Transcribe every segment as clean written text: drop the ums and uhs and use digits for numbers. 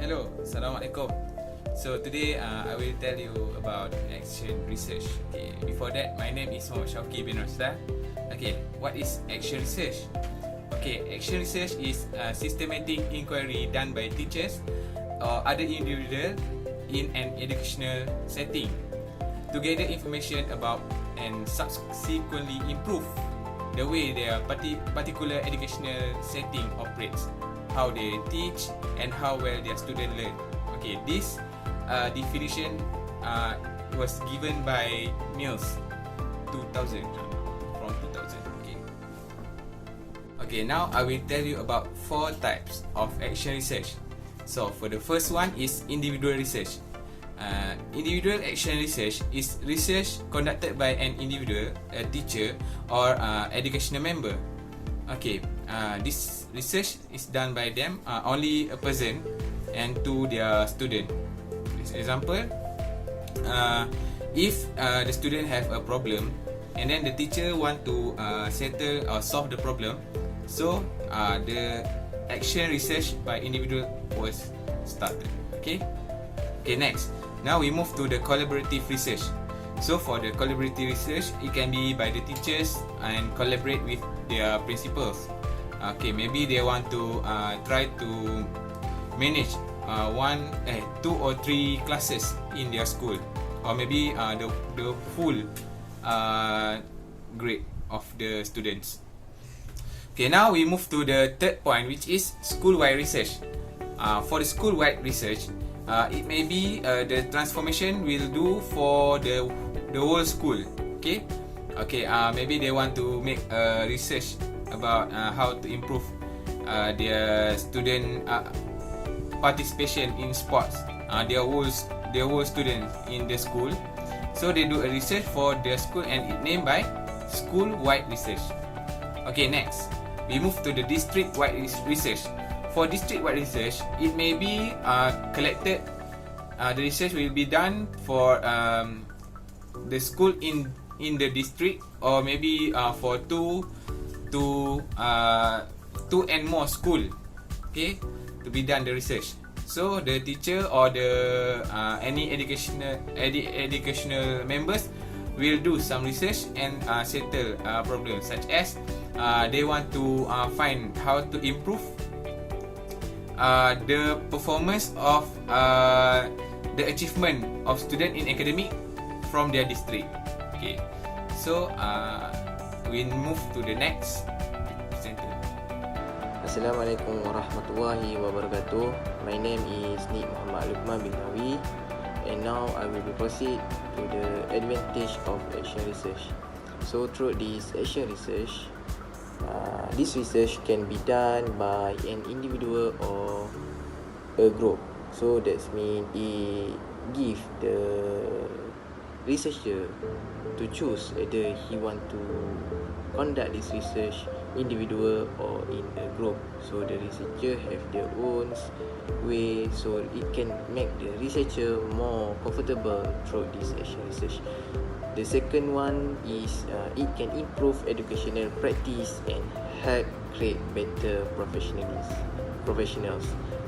Hello, Assalamualaikum. So today I will tell you about action research. Okay, before that, my name is Muhammad Shauki bin Rosda. Okay, what is action research? Okay, action research is a systematic inquiry done by teachers or other individuals in an educational setting to gather information about and subsequently improve the way their particular educational setting operates, how they teach, and how well their students learn. Okay, this definition was given by Mills 2000 from 2000. Okay, now I will tell you about 4 types of action research. So for the first one is individual research. Individual action research is research conducted by an individual, a teacher, or educational member. Okay, this research is done by them, only a person and to their student. For example, if the student have a problem and then the teacher want to settle or solve the problem, so the action research by individual was started. Okay, next. Now we move to the collaborative research. So for the collaborative research, it can be by the teachers and collaborate with their principals. Okay, maybe they want to try to manage 2 or 3 classes in their school, or maybe the full grade of the students. Okay, now we move to the third point, which is school-wide research. For the school-wide research, it may be the transformation will do for the whole school. Okay, maybe they want to make research about how to improve their student participation in sports. Their whole students in the school. So they do a research for their school and it named by school-wide research. Okay, next we move to the district-wide research. For district-wide research, it may be collected. The research will be done for the school in the district, or maybe for two and more school. Okay, to be done the research. So the teacher or the any educational members will do some research and settle problems, such as they want to find how to improve the performance of the achievement of student in academic from their district. Okay, so we move to the next presenter. Assalamualaikum warahmatullahi wabarakatuh. My name is Nik Muhammad Lukman bin Nawi, and now I will proceed to the advantage of action research. So through this action research, this research can be done by an individual or a group. So that means it give the researcher to choose whether he want to conduct this research individual or in a group. So the researcher have their own way, so it can make the researcher more comfortable through this action research. The second one is it can improve educational practice and help create better professionals.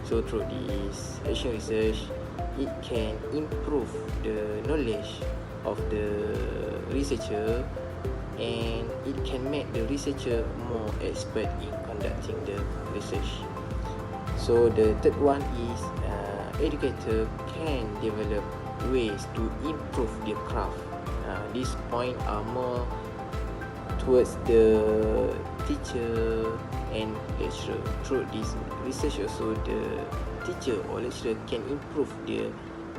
So through this action research, it can improve the knowledge of the researcher, and it can make the researcher more expert in conducting the research. So the third one is educator can develop ways to improve their craft. These points are more towards the teacher and lecturer. Through this research also, the teacher or lecturer can improve their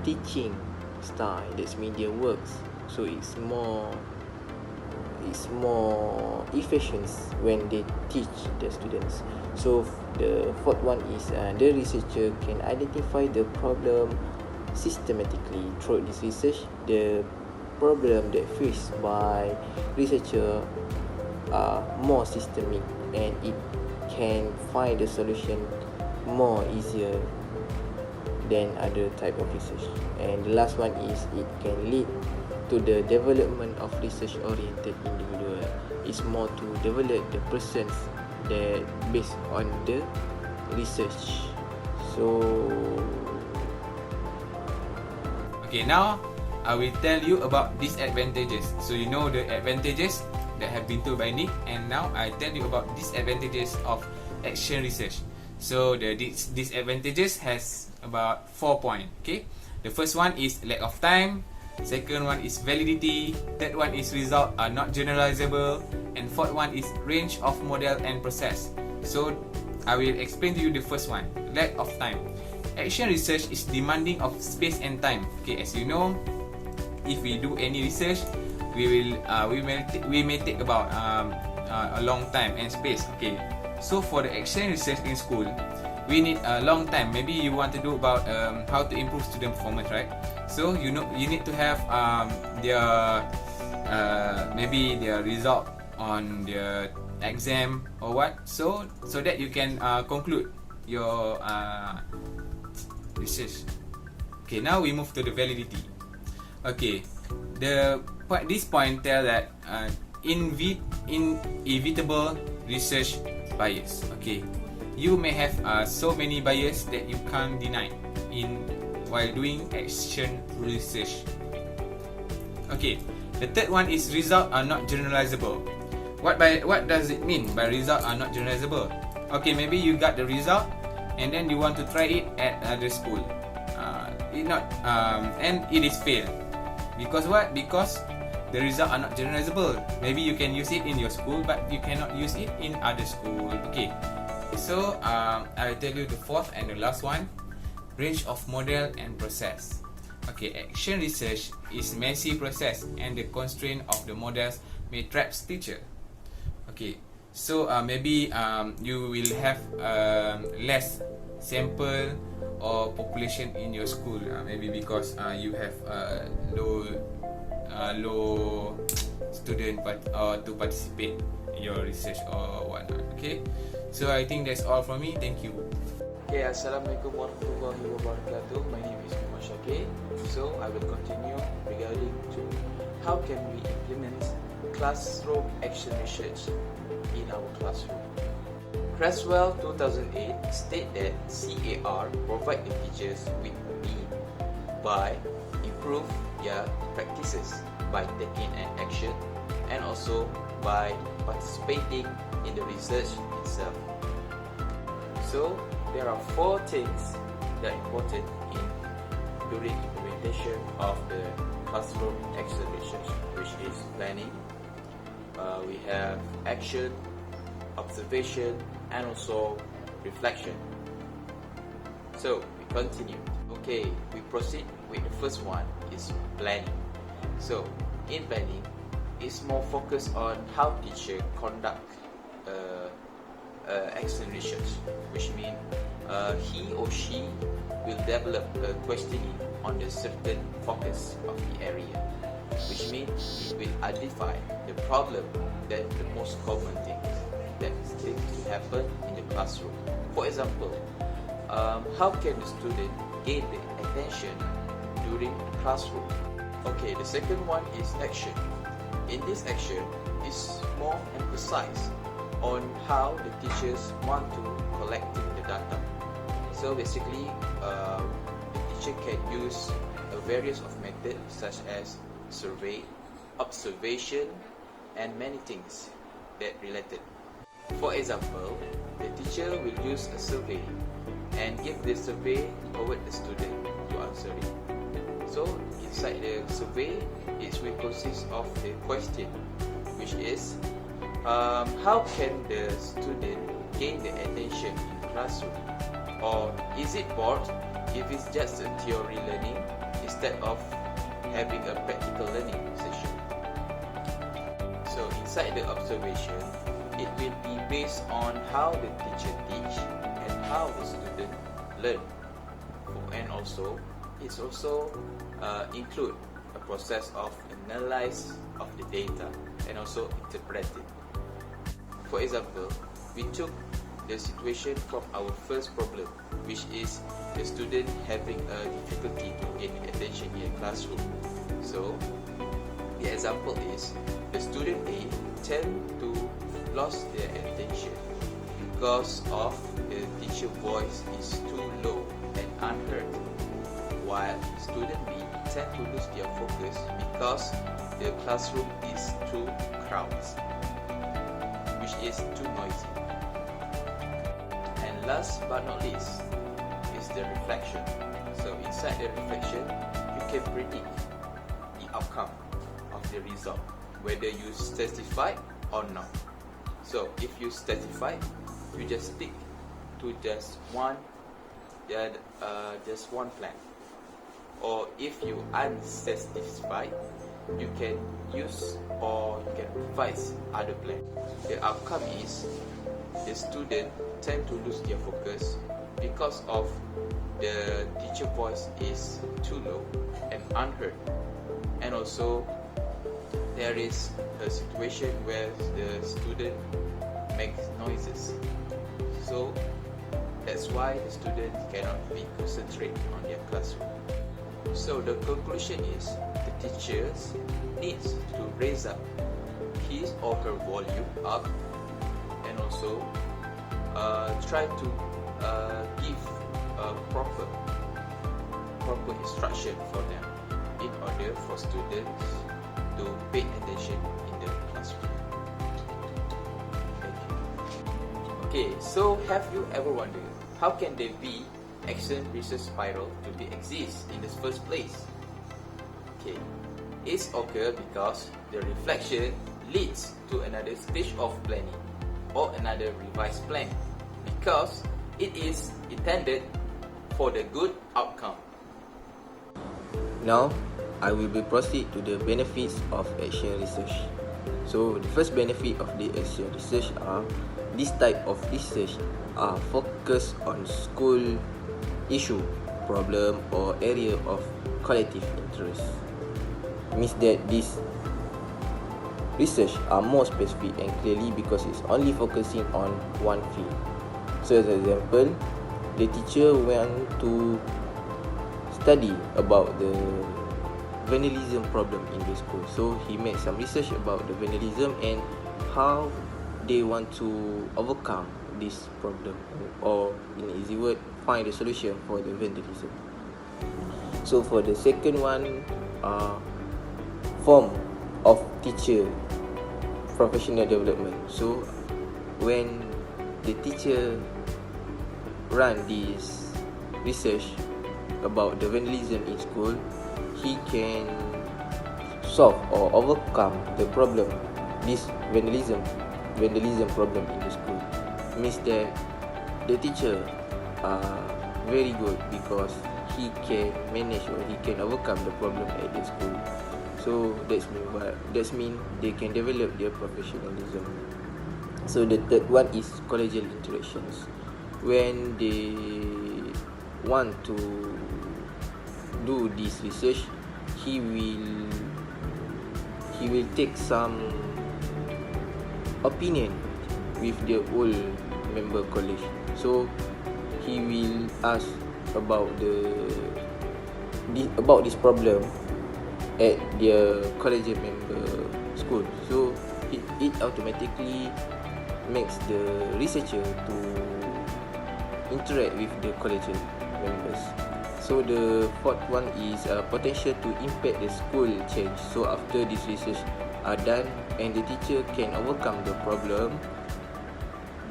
teaching style, that's mean their works. So it's more efficient when they teach the students. So the fourth one is the researcher can identify the problem systematically. Through this research, the problem that faced by researcher are more systemic, and it can find the solution more easier than other type of research. And the last one is it can lead to the development of research oriented individual. It's more to develop the persons that based on the research. So Okay, now I will tell you about disadvantages. So you know the advantages that have been told by Nick, and now I tell you about disadvantages of action research. So the disadvantages has about 4 points. Okay, the first one is lack of time. Second one is validity. Third one is result are not generalizable, and fourth one is range of model and process. So I will explain to you the first one, lack of time. Action research is demanding of space and time. Okay, as you know, if we do any research, we may take about a long time and space. Okay, so for the action research in school, we need a long time. Maybe you want to do about how to improve student performance, right? So you need to have maybe their result on their exam or what, so that you can conclude your research. Okay, now we move to the validity. Okay, this point tell that inevitable research bias. Okay, you may have so many bias that you can't deny while doing action research. Okay, the third one is result are not generalizable. What does it mean by result are not generalizable? Okay, maybe you got the result and then you want to try it at other school. And it is failed. Because what? Because the result are not generalizable. Maybe you can use it in your school, but you cannot use it in other school. Okay. So I will tell you the fourth and the last one, range of model and process. Okay, action research is messy process, and the constraint of the models may trap teacher. Okay, so maybe you will have less sample or population in your school. Maybe because you have low student to participate in your research or whatnot. Okay, so I think that's all from me. Thank you. Okay, Assalamualaikum warahmatullahi wabarakatuh. My name is Muhammad Shakir. So I will continue regarding to how can we implement classroom action research in our classroom. Creswell 2008 state that CAR provide the teachers with means by improve their practices by taking an action and also by participating in the research itself. So there are 4 things that are important during implementation of the classroom action research, which is planning, we have action, observation, and also reflection. So we continue. Okay, we proceed with the first one, is planning. So in planning, it's more focused on how teacher conduct action research, which means he or she will develop a questioning on the certain focus of the area, which means it will identify the problem that the most common things that seems to happen in the classroom. For example, how can the student gain the attention during the classroom? Okay, the second one is action. In this action, is more emphasized on how the teachers want to collect the data. So basically, the teacher can use a various of methods such as survey, observation, and many things that related. For example, the teacher will use a survey and give the survey toward the student to answer it. So inside the survey, it will consist of the question, which is how can the student gain the attention in classroom, or is it bored if it's just a theory learning instead of having a practical learning session. So inside the observation, it will be based on how the teacher teach and how the student learn, and also it's also include a process of analyze of the data and also interpret it. For example, we took the situation from our first problem, which is the student having a difficulty to gain attention in a classroom. So the example is the student A tend to lose their attention because of the teacher voice is too low and unheard, while student B tend to lose their focus because the classroom is too crowded, which is too noisy. And last but not least is the reflection. So inside the reflection, you can predict the outcome of the result, whether you satisfied or not. So if you satisfied, you just stick to just one plan. Or if you unsatisfied, you can use or you can devise other plan. The outcome is the student tend to lose their focus because of the teacher voice is too low and unheard, and also there is a situation where the student makes noises, so that's why the student cannot be concentrate on their classroom. So the conclusion is the teachers needs to raise up his or her volume up, and also try to give a proper instruction for them in order for students to pay attention in the classroom. Thank you. Okay, so have you ever wondered how can there be action research spiral to be exist in the first place? Okay, it's occur because the reflection leads to another stage of planning or another revised plan, because it is intended for the good outcome. Now, I will be proceed to the benefits of action research. So, the first benefit of the action research are this type of research are focused on school issue, problem or area of collective interest. Means that this research are more specific and clearly because it's only focusing on one field. So as an example, the teacher went to study about the vandalism problem in the school. So he made some research about the vandalism and how they want to overcome this problem, or in easy word, find a solution for the vandalism. So for the second one, form of teacher professional development. So when the teacher run this research about the vandalism in school, he can solve or overcome the problem, this vandalism problem in the school. Means that the teacher are very good because he can manage or he can overcome the problem at the school. So that's mean they can develop their professionalism. So the third one is collegial interactions. When they want to do this research, he will take some opinion with the whole member college. So he will ask about this problem at their college member school. So it automatically makes the researcher to interact with the college members. So the fourth one is potential to impact the school change. So after this research are done and the teacher can overcome the problem,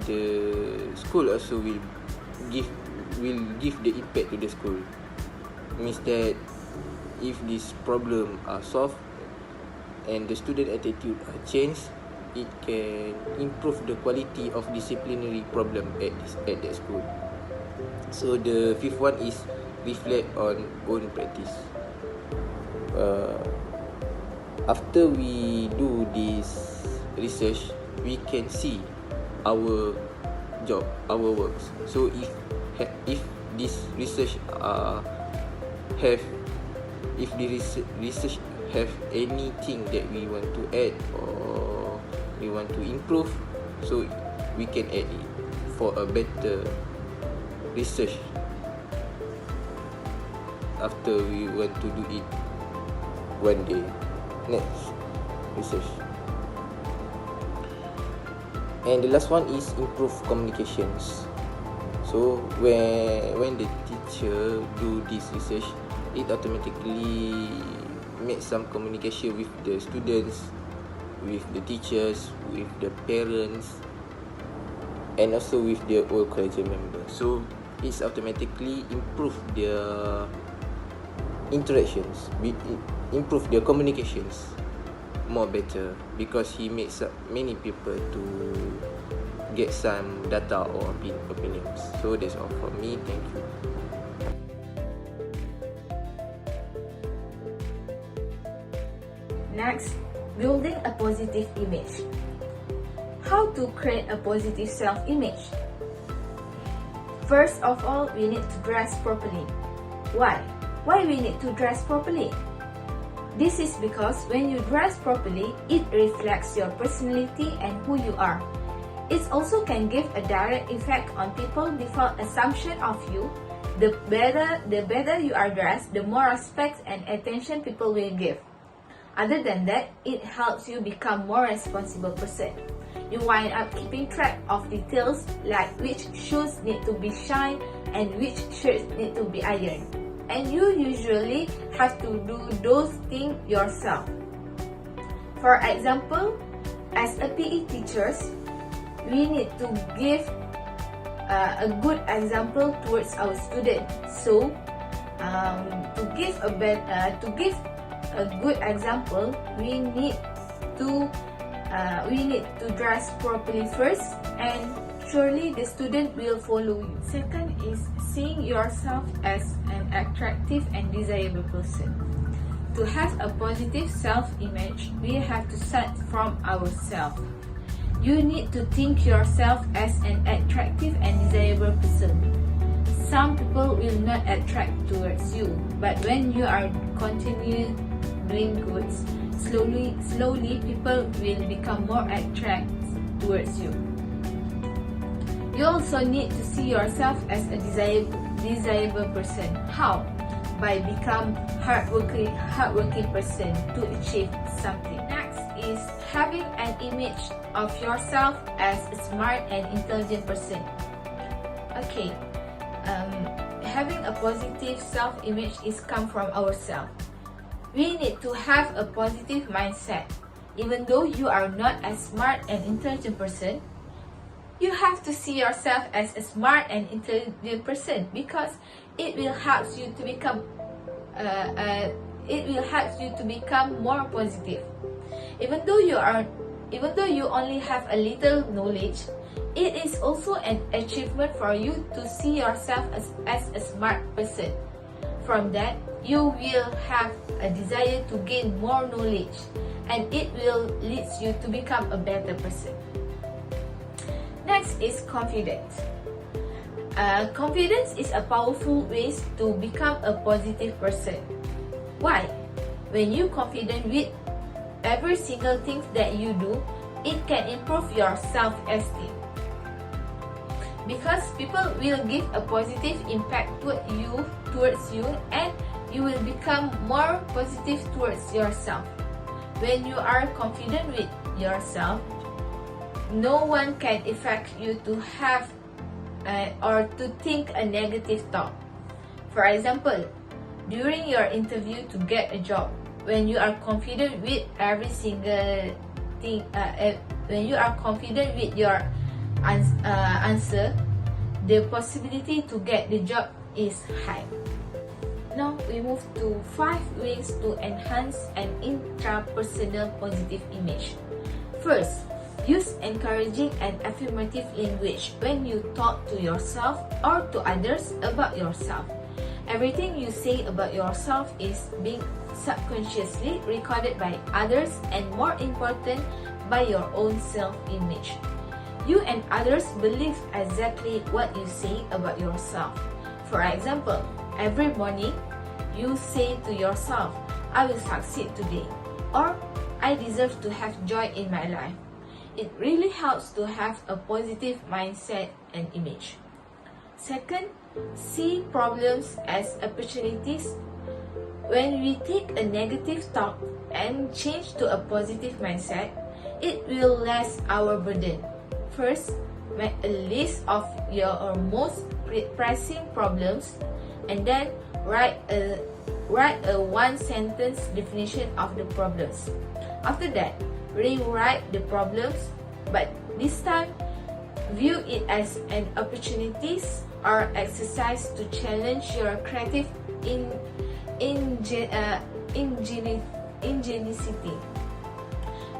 the school also will give the impact to the school. Means that if this problem are solved and the student attitude are changed, it can improve the quality of disciplinary problem at that school. So the fifth one is reflect on own practice. After we do this research, we can see our job, our works. So if this research if the research have anything that we want to add or we want to improve, so we can add it for a better research after we want to do it one day. Next research. And the last one is improve communications. So when the teacher do this research, it automatically makes some communication with the students, with the teachers, with the parents, and also with the whole curriculum members. So it's automatically improve their interactions, improve their communications more better, because he makes many people to get some data or opinions. So that's all for me. Thank you. Next, building a positive image. How to create a positive self-image? First of all, we need to dress properly. Why? Why we need to dress properly? This is because when you dress properly, it reflects your personality and who you are. It also can give a direct effect on people's default assumption of you. The better you are dressed, the more respect and attention people will give. Other than that, it helps you become more responsible person. You wind up keeping track of details like which shoes need to be shined and which shirts need to be ironed. And you usually have to do those things yourself. For example, as a PE teachers, we need to give a good example towards our students. So, to give a good example, we need to dress properly first, and surely the student will follow you. Second is seeing yourself as an attractive and desirable person. To have a positive self-image, we have to start from ourselves. You need to think yourself as an attractive and desirable person. Some people will not attract towards you, but when you are continue doing good, slowly people will become more attracted towards you. You also need to see yourself as a desirable person. How? By become hardworking person to achieve something. Next is having an image of yourself as a smart and intelligent person. Okay, having a positive self-image is come from ourselves. We need to have a positive mindset. Even though you are not a smart and intelligent person, you have to see yourself as a smart and intelligent person, because it will help you to become more positive. Even though you only have a little knowledge, it is also an achievement for you to see yourself as a smart person. From that, you will have a desire to gain more knowledge, and it will lead you to become a better person. Next is confidence. Confidence is a powerful way to become a positive person. Why? When you confident with every single thing that you do, it can improve your self-esteem. Because people will give a positive impact towards you, and you will become more positive towards yourself. When you are confident with yourself, no one can affect you to have or to think a negative thought. For example, during your interview to get a job, when you are confident with every single thing, when you are confident with your answer, the possibility to get the job is high. Now we move to 5 ways to enhance an intrapersonal positive image. First, use encouraging and affirmative language when you talk to yourself or to others about yourself. Everything you say about yourself is being subconsciously recorded by others, and more important, by your own self-image. You and others believe exactly what you say about yourself. For example, every morning you say to yourself, "I will succeed today," or "I deserve to have joy in my life." It really helps to have a positive mindset and image. Second, see problems as opportunities. When we take a negative thought and change to a positive mindset, it will lessen our burden. First, make a list of your most pressing problems, and then write a one-sentence definition of the problems. After that, rewrite the problems, but this time view it as an opportunity or exercise to challenge your creative ingenuity.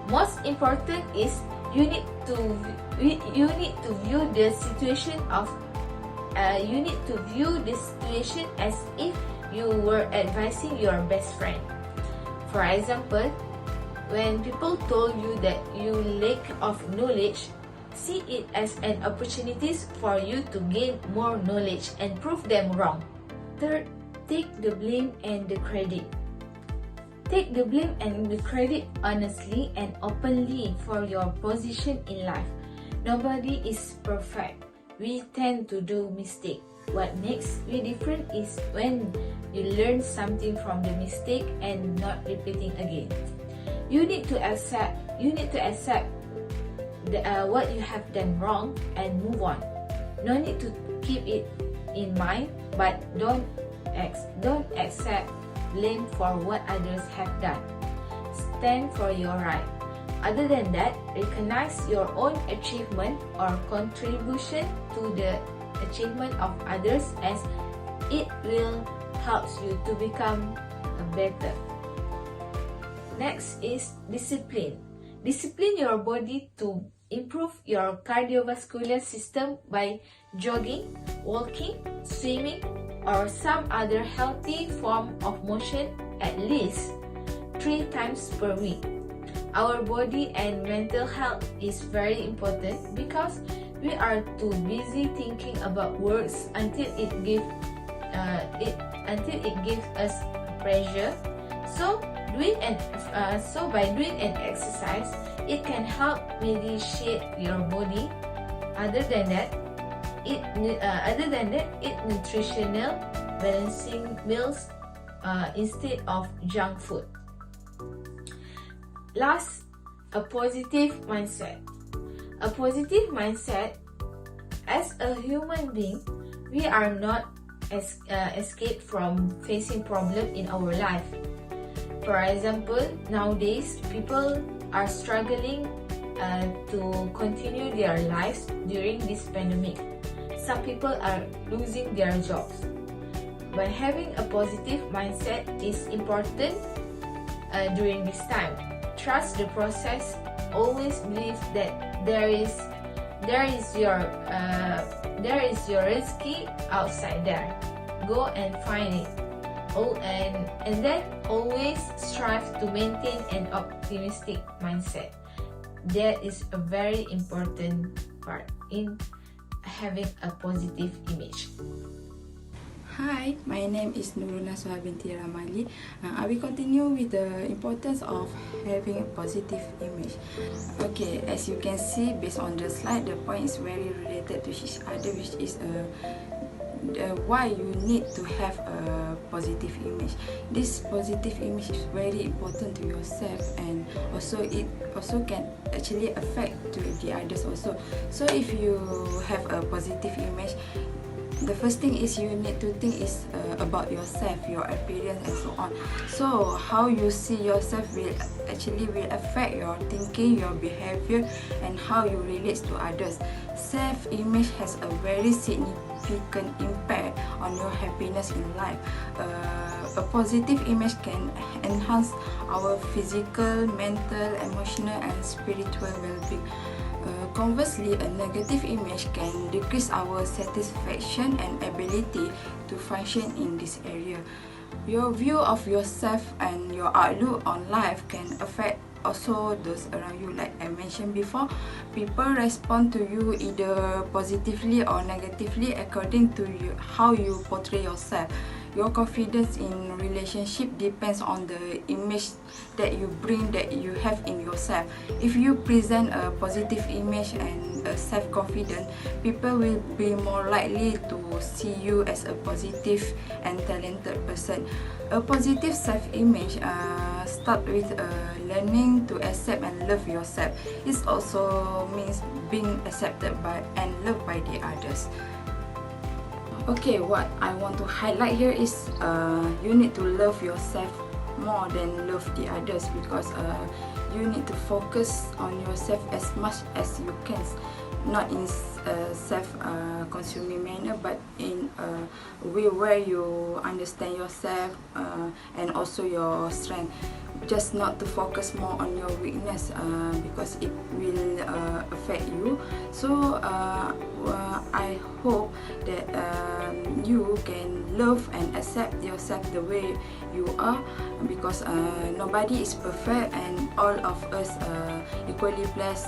Most important is you need to view the situation as if you were advising your best friend. For example, when people told you that you lack of knowledge, see it as an opportunity for you to gain more knowledge and prove them wrong. Third, take the blame and the credit. Take the blame and the credit honestly and openly for your position in life. Nobody is perfect. We tend to do mistakes. What makes you different is when you learn something from the mistake and not repeating again. You need to accept what you have done wrong and move on. No need to keep it in mind, but don't accept blame for what others have done. Stand for your right. Other than that, recognize your own achievement or contribution to the achievement of others, as it will help you to become better. Next is discipline. Discipline your body to improve your cardiovascular system by jogging, walking, swimming, or some other healthy form of motion at least 3 times per week. Our body and mental health is very important because we are too busy thinking about works until it gives us pressure. So by doing an exercise, it can help medicate your body. Other than that, eat nutritional, balancing meals instead of junk food. Last, a positive mindset. A positive mindset. As a human being, we are not escape from facing problems in our life. For example, nowadays people are struggling to continue their lives during this pandemic. Some people are losing their jobs. But having a positive mindset is important during this time. Trust the process. Always believe that there is your risky outside there. Go and find it. And then always strive to maintain an optimistic mindset. That is a very important part in having a positive image. Hi, my name is Nuruna Suha binti Ramali. I will continue with the importance of having a positive image. Okay, as you can see based on the slide, the point is very related to each other, which is why you need to have a positive image. This positive image is very important to yourself, and also it also can actually affect to the others also. So if you have a positive image, the first thing is you need to think is about yourself, your appearance and so on. So how you see yourself will affect your thinking, your behavior, and how you relate to others. Self-image has a very significant impact on your happiness in life. A positive image can enhance our physical, mental, emotional, and spiritual well-being. Conversely, a negative image can decrease our satisfaction and ability to function in this area. Your view of yourself and your outlook on life can affect also those around you. Like I mentioned before, people respond to you either positively or negatively according to how you portray yourself. Your confidence in relationship depends on the image that you bring, that you have in yourself. If you present a positive image and self-confident, people will be more likely to see you as a positive and talented person. A positive self-image start with learning to accept and love yourself. It also means being accepted by and loved by the others. Okay, what I want to highlight here is you need to love yourself more than love the others, because you need to focus on yourself as much as you can, not in self-consuming manner, but in a way where you understand yourself and also your strength. Just not to focus more on your weakness because it will affect you. So I hope that you can love and accept yourself the way you are, because nobody is perfect and all of us equally blessed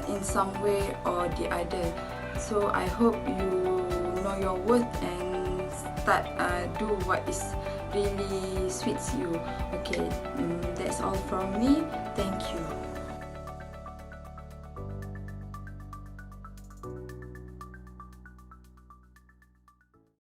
in some way or the other. So I hope you know your worth and start do what is really suits you. Okay, that's all from me. Thank you.